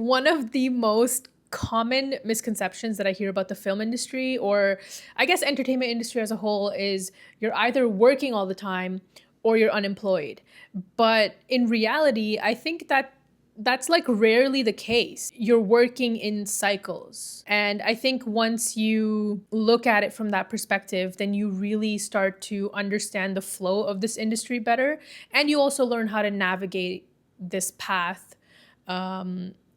One of the most common misconceptions that I hear about the film industry, or I guess entertainment industry as a whole, is you're either working all the time or you're unemployed. But in reality, I think that that's like rarely the case. You're working in cycles. And I think once you look at it from that perspective, then you really start to understand the flow of this industry better. And you also learn how to navigate this path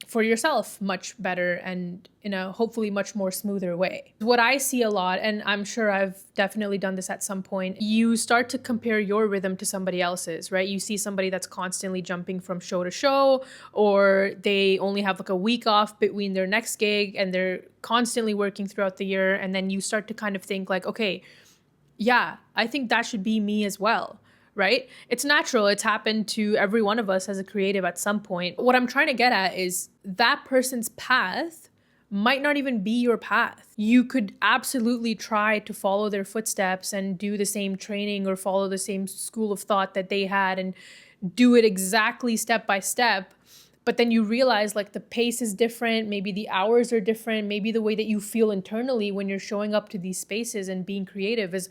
for yourself much better and in a hopefully much more smoother way. What I see a lot, and I'm sure I've definitely done this at some point, you start to compare your rhythm to somebody else's, right? You see somebody that's constantly jumping from show to show, or they only have like a week off between their next gig and they're constantly working throughout the year. And then you start to kind of think like, okay, yeah, I think that should be me as well. Right? It's natural. It's happened to every one of us as a creative at some point. What I'm trying to get at is that person's path might not even be your path. You could absolutely try to follow their footsteps and do the same training or follow the same school of thought that they had and do it exactly step by step. But then you realize like the pace is different. Maybe the hours are different. Maybe the way that you feel internally when you're showing up to these spaces and being creative is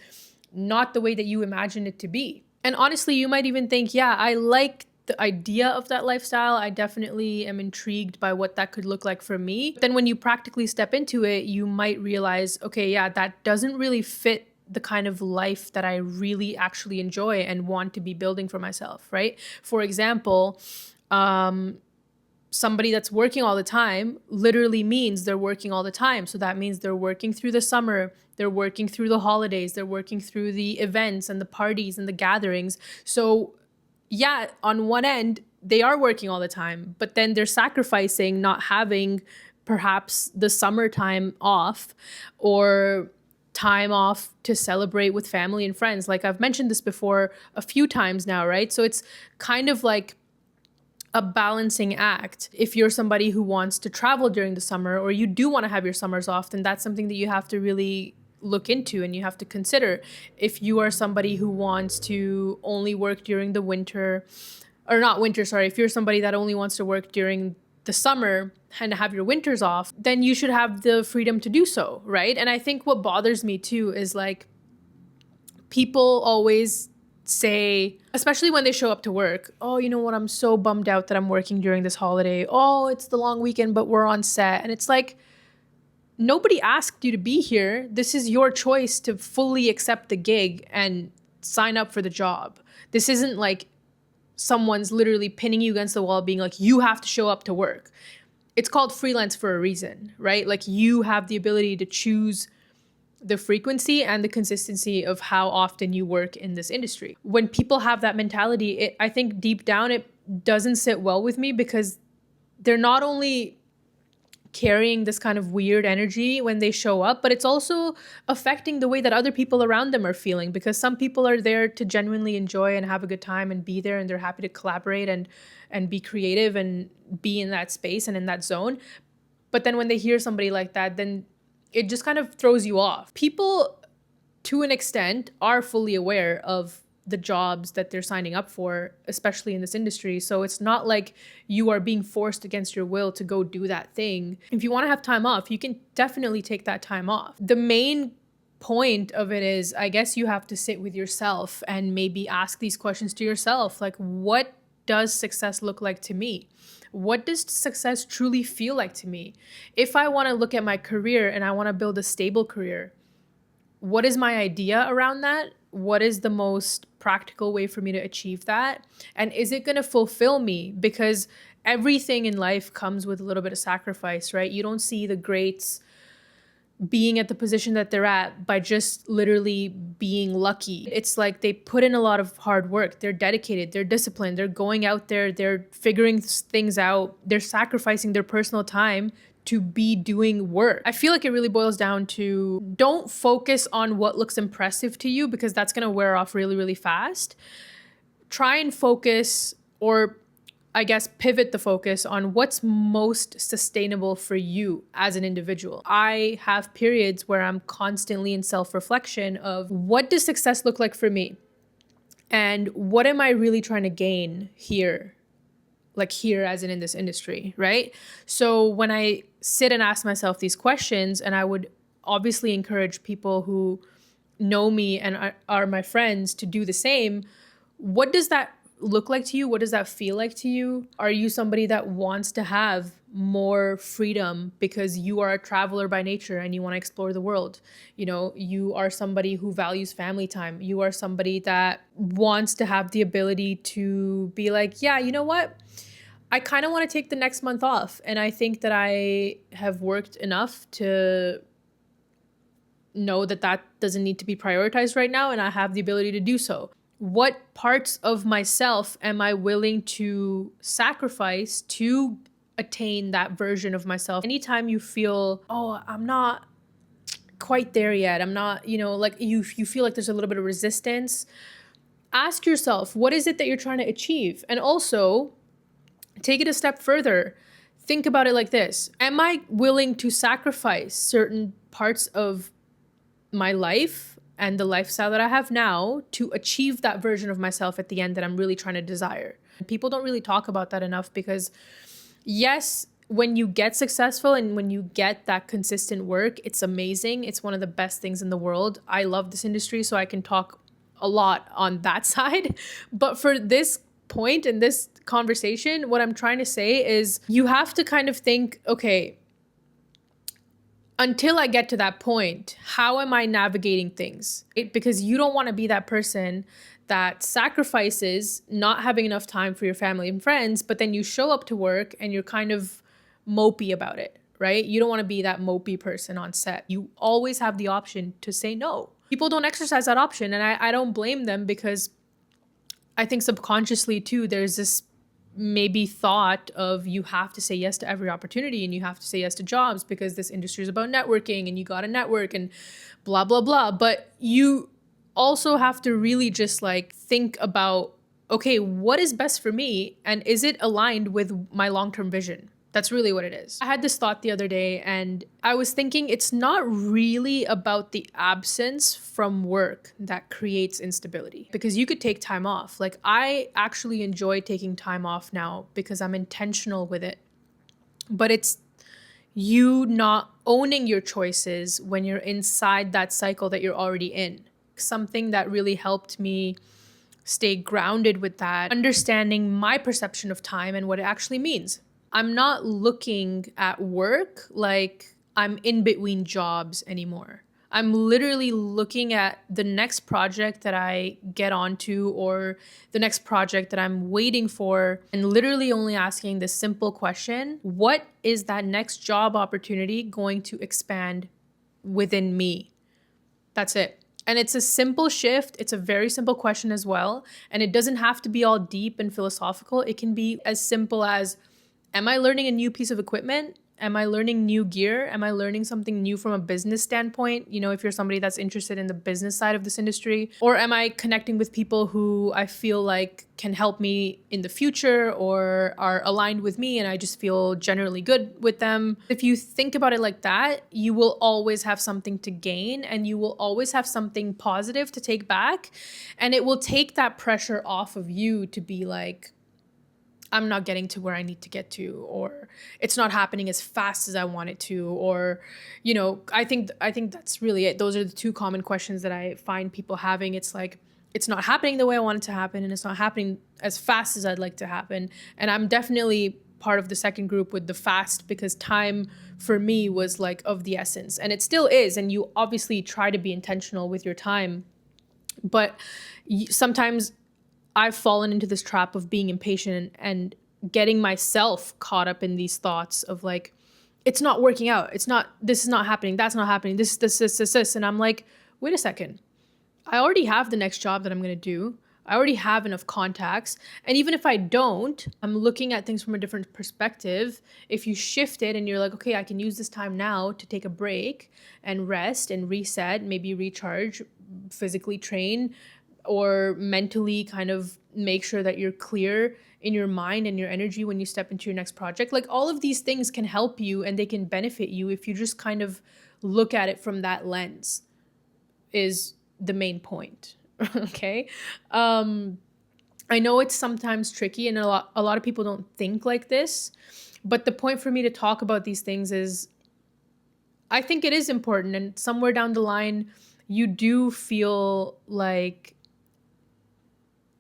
not the way that you imagined it to be. And honestly, you might even think, yeah, I like the idea of that lifestyle. I definitely am intrigued by what that could look like for me. But then when you practically step into it, you might realize, okay, yeah, that doesn't really fit the kind of life that I really actually enjoy and want to be building for myself, right? For example, somebody that's working all the time literally means they're working all the time. So that means they're working through the summer, they're working through the holidays, they're working through the events and the parties and the gatherings. So yeah, on one end, they are working all the time, but then they're sacrificing not having perhaps the summertime off or time off to celebrate with family and friends. Like I've mentioned this before a few times now, right? So it's kind of like a balancing act. If you're somebody who wants to travel during the summer or you do want to have your summers off, then that's something that you have to really look into and you have to consider. If you are somebody who wants to only work during the winter, or not winter, sorry, if you're somebody that only wants to work during the summer and have your winters off, then you should have the freedom to do so, right? And I think what bothers me too is like people always say, especially when they show up to work, oh, you know what, I'm so bummed out that I'm working during this holiday. Oh, it's the long weekend, but we're on set. And it's like, nobody asked you to be here. This is your choice to fully accept the gig and sign up for the job. This isn't like someone's literally pinning you against the wall being like, you have to show up to work. It's called freelance for a reason, right? Like you have the ability to choose the frequency and the consistency of how often you work in this industry. When people have that mentality, I think deep down it doesn't sit well with me because they're not only carrying this kind of weird energy when they show up, but it's also affecting the way that other people around them are feeling, because some people are there to genuinely enjoy and have a good time and be there, and they're happy to collaborate and be creative and be in that space and in that zone. But then when they hear somebody like that, then it just kind of throws you off. People, to an extent, are fully aware of the jobs that they're signing up for, especially in this industry. So it's not like you are being forced against your will to go do that thing. If you want to have time off, you can definitely take that time off. The main point of it is, I guess you have to sit with yourself and maybe ask these questions to yourself. Like, what does success look like to me? What does success truly feel like to me? If I want to look at my career and I want to build a stable career, what is my idea around that? What is the most practical way for me to achieve that? And is it going to fulfill me? Because everything in life comes with a little bit of sacrifice, right? You don't see the greats being at the position that they're at by just literally being lucky. It's like they put in a lot of hard work. They're dedicated, they're disciplined, they're going out there, they're figuring things out, they're sacrificing their personal time to be doing work. I feel like it really boils down to, don't focus on what looks impressive to you, because that's going to wear off really, really fast. Try and focus, or I guess pivot the focus on what's most sustainable for you as an individual. I have periods where I'm constantly in self-reflection of, what does success look like for me? And what am I really trying to gain here like here as in this industry, right? So when I sit and ask myself these questions, and I would obviously encourage people who know me and are my friends to do the same, what does that look like to you? What does that feel like to you? Are you somebody that wants to have more freedom because you are a traveler by nature and you want to explore the world? You know, you are somebody who values family time. You are somebody that wants to have the ability to be like, yeah, you know what? I kind of want to take the next month off. And I think that I have worked enough to know that that doesn't need to be prioritized right now, and I have the ability to do so. What parts of myself am I willing to sacrifice to attain that version of myself? Anytime you feel, oh, I'm not quite there yet, I'm not, like you feel like there's a little bit of resistance, ask yourself, what is it that you're trying to achieve? And also, take it a step further. Think about it like this. Am I willing to sacrifice certain parts of my life and the lifestyle that I have now to achieve that version of myself at the end that I'm really trying to desire? People don't really talk about that enough because, yes, when you get successful and when you get that consistent work, it's amazing. It's one of the best things in the world. I love this industry, so I can talk a lot on that side. But for this point in this conversation, what I'm trying to say is you have to kind of think, okay, until I get to that point, how am I navigating things? Because you don't want to be that person that sacrifices not having enough time for your family and friends, but then you show up to work and you're kind of mopey about it, right? You don't want to be that mopey person on set. You always have the option to say no. People don't exercise that option, and I don't blame them, because I think subconsciously too, there's this maybe thought of you have to say yes to every opportunity and you have to say yes to jobs because this industry is about networking and you got to network and blah, blah, blah. But you also have to really just like think about, okay, what is best for me? And is it aligned with my long-term vision? That's really what it is. I had this thought the other day and I was thinking it's not really about the absence from work that creates instability, because you could take time off. Like, I actually enjoy taking time off now because I'm intentional with it. But it's you not owning your choices when you're inside that cycle that you're already in. Something that really helped me stay grounded with that, understanding my perception of time and what it actually means. I'm not looking at work like I'm in between jobs anymore. I'm literally looking at the next project that I get onto or the next project that I'm waiting for, and literally only asking this simple question: what is that next job opportunity going to expand within me? That's it. And it's a simple shift. It's a very simple question as well. And it doesn't have to be all deep and philosophical. It can be as simple as, am I learning a new piece of equipment? Am I learning new gear? Am I learning something new from a business standpoint? You know, if you're somebody that's interested in the business side of this industry, or am I connecting with people who I feel like can help me in the future or are aligned with me and I just feel generally good with them? If you think about it like that, you will always have something to gain and you will always have something positive to take back. And it will take that pressure off of you to be like, I'm not getting to where I need to get to, or it's not happening as fast as I want it to, or, you know, I think that's really it. Those are the two common questions that I find people having. It's like, it's not happening the way I want it to happen, and it's not happening as fast as I'd like to happen. And I'm definitely part of the second group with the fast, because time for me was like of the essence, and it still is. And you obviously try to be intentional with your time, but sometimes I've fallen into this trap of being impatient and getting myself caught up in these thoughts of like, it's not working out. This is not happening. That's not happening. This. And I'm like, wait a second. I already have the next job that I'm going to do. I already have enough contacts. And even if I don't, I'm looking at things from a different perspective. If you shift it and you're like, okay, I can use this time now to take a break and rest and reset, maybe recharge, physically train, or mentally kind of make sure that you're clear in your mind and your energy when you step into your next project. Like, all of these things can help you and they can benefit you if you just kind of look at it from that lens, is the main point. Okay. I know it's sometimes tricky, and a lot of people don't think like this, but the point for me to talk about these things is I think it is important, and somewhere down the line you do feel like,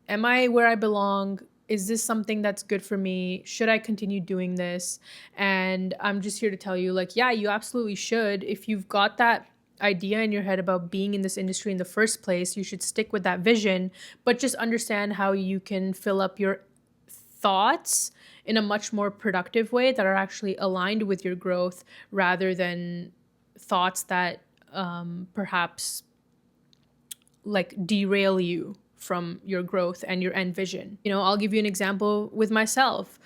am I where I belong? Is this something that's good for me? Should I continue doing this? And I'm just here to tell you, like, yeah, you absolutely should. If you've got that idea in your head about being in this industry in the first place, you should stick with that vision, but just understand how you can fill up your thoughts in a much more productive way that are actually aligned with your growth, rather than thoughts that perhaps like derail you from your growth and your end vision. I'll give you an example with myself.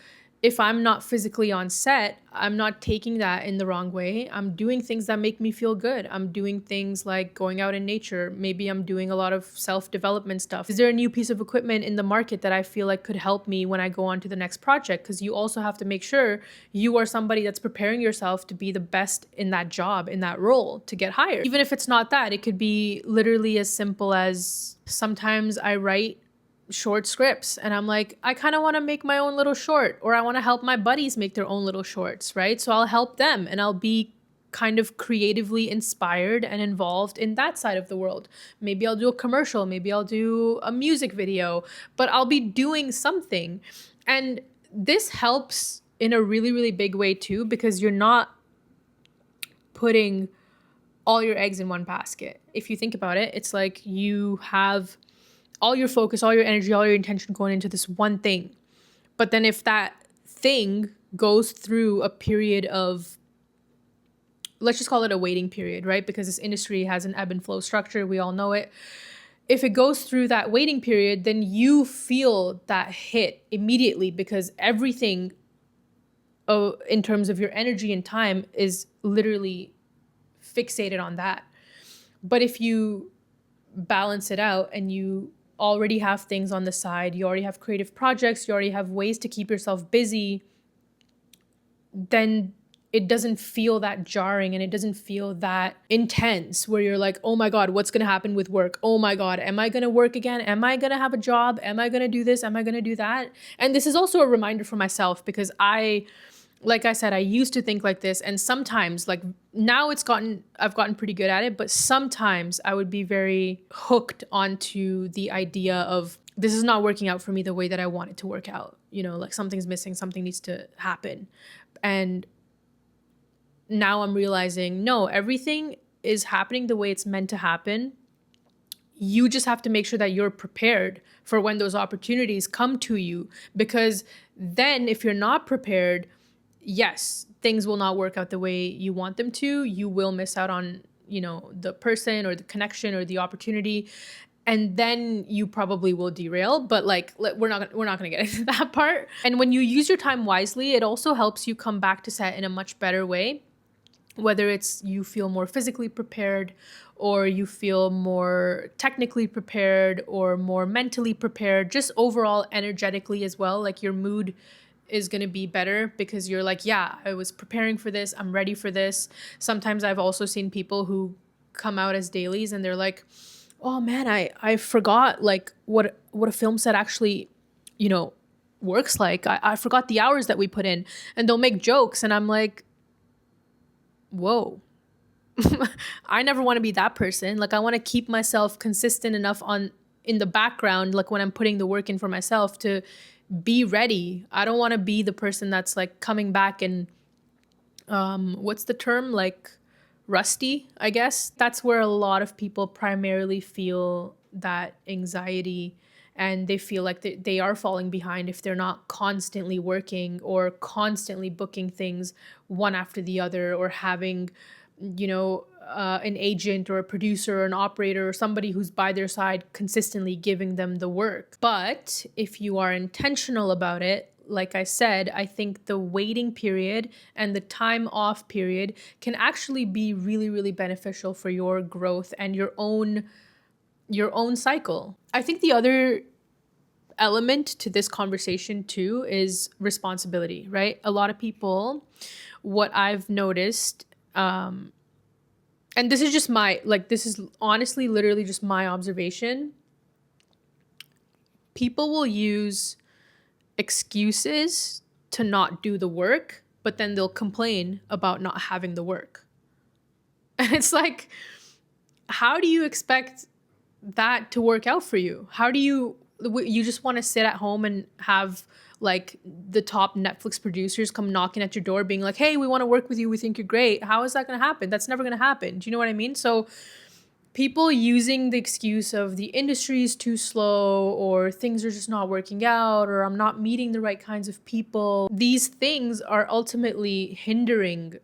If I'm not physically on set, I'm not taking that in the wrong way. I'm doing things that make me feel good. I'm doing things like going out in nature. Maybe I'm doing a lot of self-development stuff. Is there a new piece of equipment in the market that I feel like could help me when I go on to the next project? Because you also have to make sure you are somebody that's preparing yourself to be the best in that job, in that role, to get hired. Even if it's not that, it could be literally as simple as sometimes I write short scripts and I'm like, I kind of want to make my own little short, or I want to help my buddies make their own little shorts, right? So I'll help them and I'll be kind of creatively inspired and involved in that side of the world. Maybe I'll do a commercial, maybe I'll do a music video, but I'll be doing something. And this helps in a really, really big way too, because you're not putting all your eggs in one basket. If you think about it, it's like you have all your focus, all your energy, all your intention going into this one thing. But then if that thing goes through a period of, let's just call it a waiting period, right? Because this industry has an ebb and flow structure. We all know it. If it goes through that waiting period, then you feel that hit immediately, because everything in terms of your energy and time is literally fixated on that. But if you balance it out and you already have things on the side, you already have creative projects, you already have ways to keep yourself busy, then it doesn't feel that jarring and it doesn't feel that intense where you're like, oh my God, what's going to happen with work? Oh my God, am I going to work again? Am I going to have a job? Am I going to do this? Am I going to do that? And this is also a reminder for myself, because like I said, I used to think like this, and sometimes, like now I've gotten pretty good at it, but sometimes I would be very hooked onto the idea of, this is not working out for me the way that I want it to work out. Like something's missing, something needs to happen. And now I'm realizing, no, everything is happening the way it's meant to happen. You just have to make sure that you're prepared for when those opportunities come to you, because then if you're not prepared, yes, things will not work out the way you want them to. You will miss out on, the person or the connection or the opportunity. And then you probably will derail, but like, we're not going to get into that part. And when you use your time wisely, it also helps you come back to set in a much better way. Whether it's you feel more physically prepared, or you feel more technically prepared, or more mentally prepared, just overall energetically as well. Like your mood is going to be better because you're like, yeah, I was preparing for this. I'm ready for this. Sometimes I've also seen people who come out as dailies and they're like, oh man, I forgot like what a film set actually, works like. I forgot the hours that we put in, and they'll make jokes. And I'm like, whoa, I never want to be that person. Like I want to keep myself consistent enough in the background, like when I'm putting the work in for myself, to be ready. I don't want to be the person that's like coming back and what's the term, like rusty, I guess. That's where a lot of people primarily feel that anxiety, and they feel like they are falling behind if they're not constantly working or constantly booking things one after the other, or having an agent or a producer or an operator or somebody who's by their side consistently giving them the work. But if you are intentional about it, like I said, I think the waiting period and the time off period can actually be really, really beneficial for your growth and your own cycle. I think the other element to this conversation too is responsibility, right? A lot of people, what I've noticed, and this is just this is honestly literally just my observation. People will use excuses to not do the work, but then they'll complain about not having the work. And it's like, how do you expect that to work out for you? How do you just want to sit at home and have like the top Netflix producers come knocking at your door being like, hey, we want to work with you, we think you're great? How is that going to happen? That's never going to happen. Do you know what I mean? So people using the excuse of the industry is too slow, or things are just not working out, or I'm not meeting the right kinds of people, these things are ultimately hindering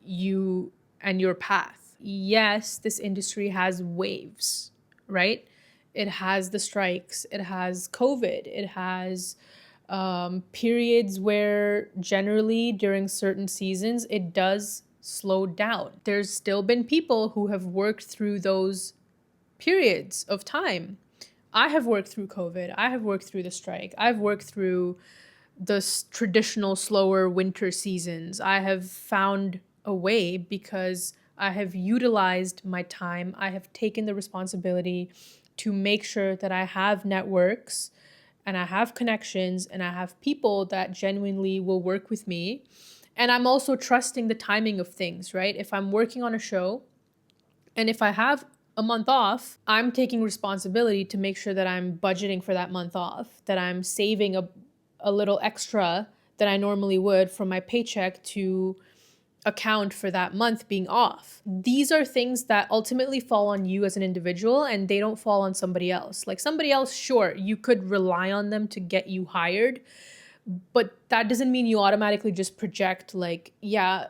you and your path. Yes, this industry has waves, right? It has the strikes, it has COVID, it has periods where generally during certain seasons it does slow down. There's still been people who have worked through those periods of time. I have worked through COVID, I have worked through the strike, I've worked through the traditional slower winter seasons. I have found a way because I have utilized my time. I have taken the responsibility to make sure that I have networks and I have connections and I have people that genuinely will work with me. And I'm also trusting the timing of things, right? If I'm working on a show and if I have a month off, I'm taking responsibility to make sure that I'm budgeting for that month off, that I'm saving a little extra than I normally would from my paycheck to account for that month being off. These are things that ultimately fall on you as an individual and they don't fall on somebody else. Like somebody else, sure, you could rely on them to get you hired, but that doesn't mean you automatically just project like, yeah,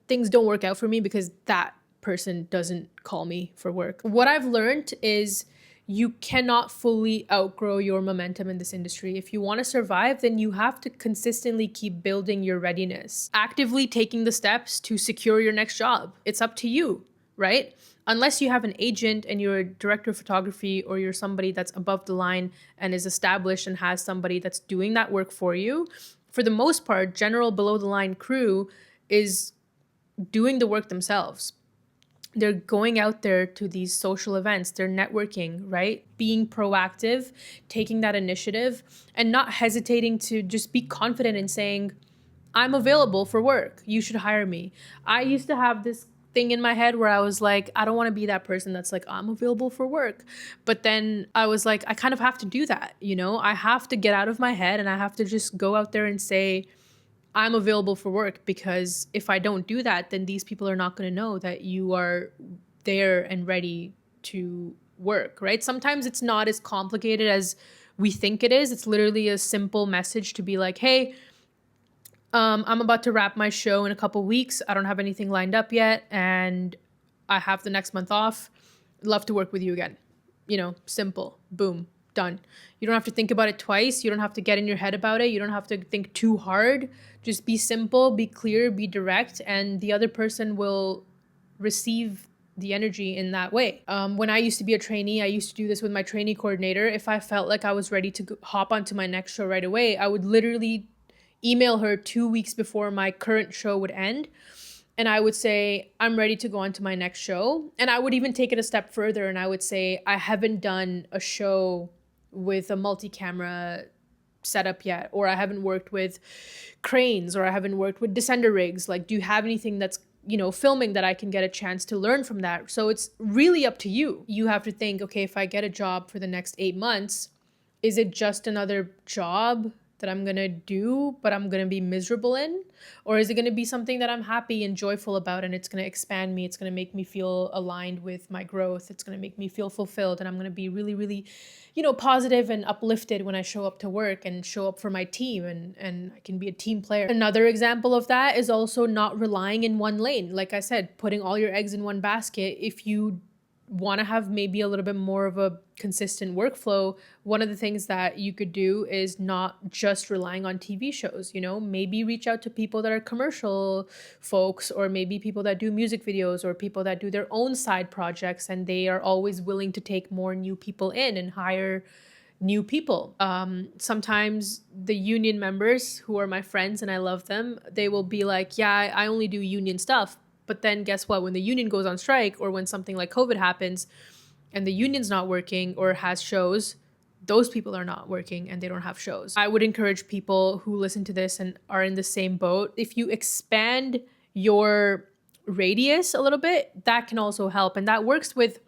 things don't work out for me because that person doesn't call me for work. What I've learned is you cannot fully outgrow your momentum in this industry. If you want to survive, then you have to consistently keep building your readiness, actively taking the steps to secure your next job. It's up to you, right? Unless you have an agent and you're a director of photography or you're somebody that's above the line and is established and has somebody that's doing that work for you, for the most part, general below the line crew is doing the work themselves. They're going out there to these social events, they're networking, right? Being proactive, taking that initiative, and not hesitating to just be confident in saying, I'm available for work. You should hire me. I used to have this thing in my head where I was like, I don't want to be that person that's like, I'm available for work. But then I was like, I kind of have to do that, you know? I have to get out of my head and I have to just go out there and say, I'm available for work, because if I don't do that, then these people are not going to know that you are there and ready to work, right? Sometimes it's not as complicated as we think it is. It's literally a simple message to be like, hey, I'm about to wrap my show in a couple weeks. I don't have anything lined up yet, and I have the next month off. Love to work with you again. You know, simple, boom, done. You don't have to think about it twice. You don't have to get in your head about it. You don't have to think too hard. Just be simple, be clear, be direct, and the other person will receive the energy in that way. When I used to be a trainee, I used to do this with my trainee coordinator. If I felt like I was ready to hop onto my next show right away, I would literally email her 2 weeks before my current show would end. And I would say, I'm ready to go on to my next show. And I would even take it a step further. And I would say, I haven't done a show with a multi-camera setup yet, or I haven't worked with cranes, or I haven't worked with descender rigs. Like, do you have anything that's, you know, filming that I can get a chance to learn from that? So it's really up to you. You have to think, okay, if I get a job for the next 8 months, is it just another job that I'm gonna do, but I'm gonna be miserable in? Or is it gonna be something that I'm happy and joyful about, and it's gonna expand me, it's gonna make me feel aligned with my growth, it's gonna make me feel fulfilled, and I'm gonna be really, really, you know, positive and uplifted when I show up to work and show up for my team, and I can be a team player. Another example of that is also not relying in one lane. Like I said, putting all your eggs in one basket. If you want to have maybe a little bit more of a consistent workflow, one of the things that you could do is not just relying on TV shows, you know, maybe reach out to people that are commercial folks, or maybe people that do music videos, or people that do their own side projects, and they are always willing to take more new people in and hire new people. Sometimes the union members who are my friends and I love them, they will be like, yeah, I only do union stuff. But then guess what? When the union goes on strike, or when something like COVID happens and the union's not working or has shows, those people are not working and they don't have shows. I would encourage people who listen to this and are in the same boat, if you expand your radius a little bit, that can also help. And that works with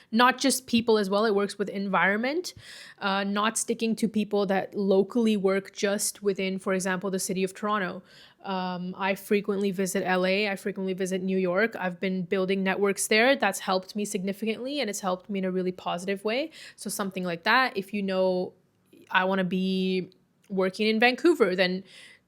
not just people as well, it works with environment, not sticking to people that locally work just within, for example, the city of Toronto. I frequently visit LA, I frequently visit New York. I've been building networks there. That's helped me significantly, and it's helped me in a really positive way. So something like that, if you know, I want to be working in Vancouver, then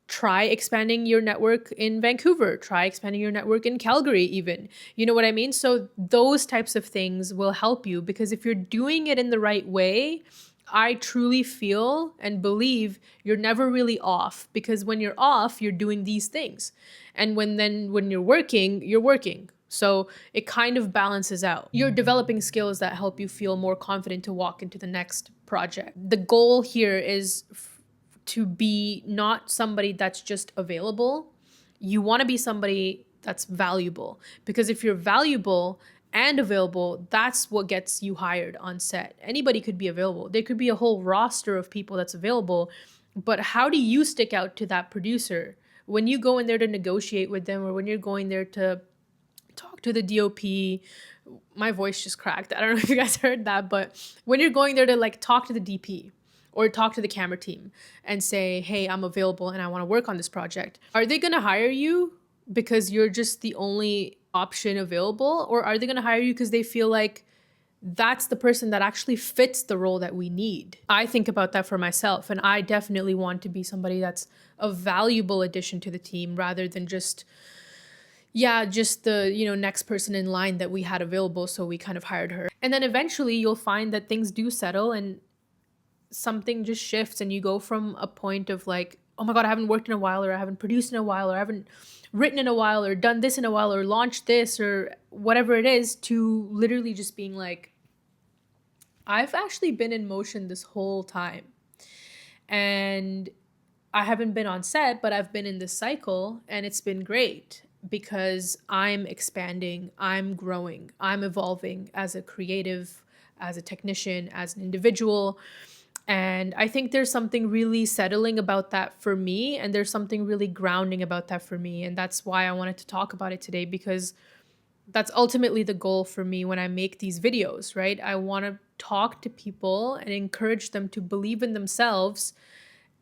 try expanding your network in Vancouver, try expanding your network in Calgary even. You know what I mean? So those types of things will help you, because if you're doing it in the right way, I truly feel and believe you're never really off, because when you're off, you're doing these things. And when you're working, you're working. So it kind of balances out. You're developing skills that help you feel more confident to walk into the next project. The goal here is to be not somebody that's just available. You want to be somebody that's valuable, because if you're valuable and available, that's what gets you hired on set. Anybody could be available. There could be a whole roster of people that's available, but how do you stick out to that producer? When you go in there to negotiate with them, or when you're going there to talk to the DOP, my voice just cracked. I don't know if you guys heard that, but when you're going there to like talk to the DP, or talk to the camera team and say, hey, I'm available and I want to work on this project, are they going to hire you because you're just the only option available? Or are they going to hire you because they feel like that's the person that actually fits the role that we need? I think about that for myself, and I definitely want to be somebody that's a valuable addition to the team, rather than just the next person in line that we had available, so we kind of hired her. And then eventually you'll find that things do settle and something just shifts, and you go from a point of like, oh my God, I haven't worked in a while, or I haven't produced in a while, or I haven't written in a while, or done this in a while, or launched this, or whatever it is, to literally just being like, I've actually been in motion this whole time. And I haven't been on set, but I've been in this cycle, and it's been great, because I'm expanding, I'm growing, I'm evolving as a creative, as a technician, as an individual. And I think there's something really settling about that for me, and there's something really grounding about that for me. And that's why I wanted to talk about it today, because that's ultimately the goal for me when I make these videos, right? I want to talk to people and encourage them to believe in themselves,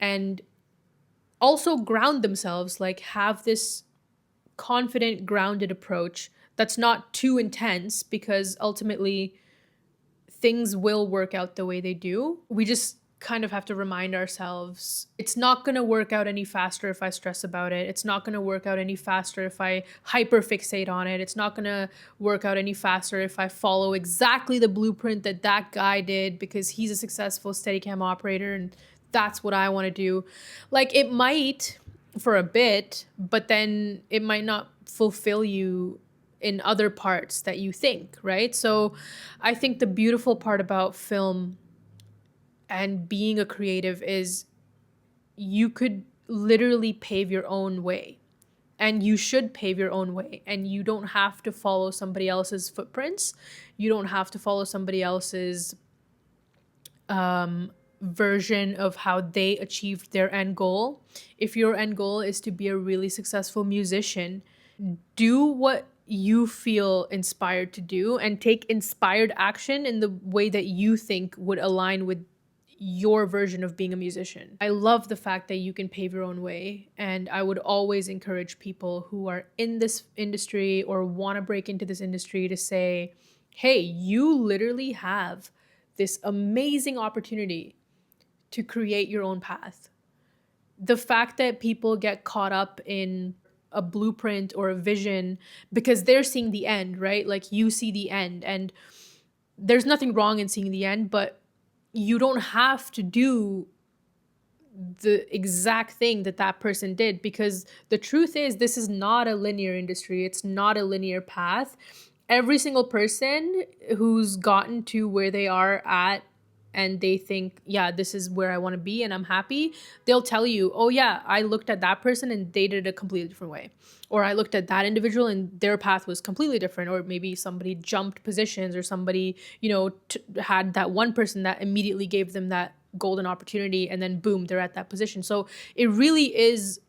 and also ground themselves, like have this confident, grounded approach that's not too intense, because ultimately things will work out the way they do. We just kind of have to remind ourselves, it's not going to work out any faster if I stress about it. It's not going to work out any faster if I hyperfixate on it. It's not going to work out any faster if I follow exactly the blueprint that that guy did, because he's a successful Steadicam operator and that's what I want to do. Like, it might for a bit, but then it might not fulfill you in other parts that you think, right? So I think the beautiful part about film and being a creative is you could literally pave your own way, and you should pave your own way, and you don't have to follow somebody else's footprints. You don't have to follow somebody else's version of how they achieved their end goal. If your end goal is to be a really successful musician, do what you feel inspired to do, and take inspired action in the way that you think would align with your version of being a musician. I love the fact that you can pave your own way, and I would always encourage people who are in this industry or want to break into this industry to say, hey, you literally have this amazing opportunity to create your own path. The fact that people get caught up in a blueprint or a vision because they're seeing the end, right? Like, you see the end, and there's nothing wrong in seeing the end, but you don't have to do the exact thing that that person did, because the truth is, this is not a linear industry. It's not a linear path. Every single person who's gotten to where they are at and they think, yeah, this is where I want to be and I'm happy, they'll tell you, oh yeah, I looked at that person and they did it a completely different way, or I looked at that individual and their path was completely different, or maybe somebody jumped positions, or somebody, had that one person that immediately gave them that golden opportunity, and then boom, they're at that position. So it really is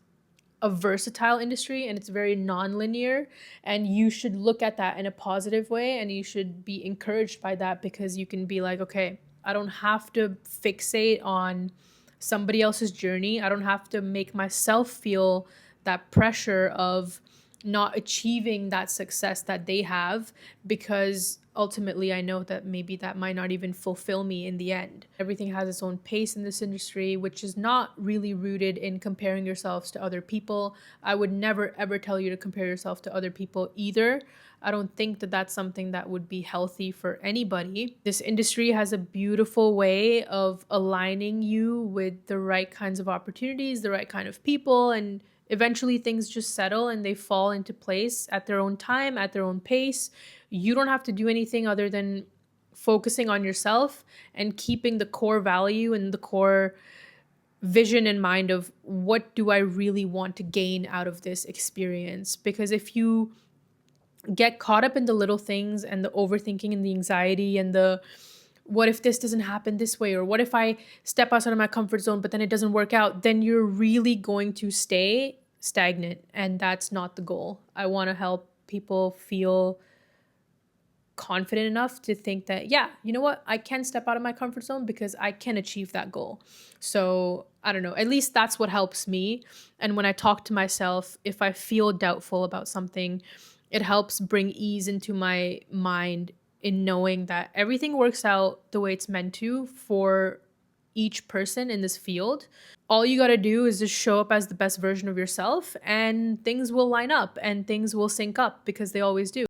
a versatile industry, and it's very non-linear, and you should look at that in a positive way, and you should be encouraged by that, because you can be like, okay, I don't have to fixate on somebody else's journey. I don't have to make myself feel that pressure of not achieving that success that they have, because ultimately I know that maybe that might not even fulfill me in the end. Everything has its own pace in this industry, which is not really rooted in comparing yourselves to other people. I would never ever tell you to compare yourself to other people either. I don't think that that's something that would be healthy for anybody. This industry has a beautiful way of aligning you with the right kinds of opportunities, the right kind of people, and eventually things just settle and they fall into place at their own time, at their own pace. You don't have to do anything other than focusing on yourself and keeping the core value and the core vision in mind of, what do I really want to gain out of this experience? Because if you get caught up in the little things and the overthinking and the anxiety and the, what if this doesn't happen this way, or what if I step outside of my comfort zone but then it doesn't work out, then you're really going to stay stagnant, and that's not the goal. I want to help people feel confident enough to think that, yeah, you know what, I can step out of my comfort zone because I can achieve that goal. So I don't know, at least that's what helps me. And when I talk to myself, if I feel doubtful about something, it helps bring ease into my mind, in knowing that everything works out the way it's meant to for each person in this field. All you got to do is just show up as the best version of yourself, and things will line up and things will sync up, because they always do.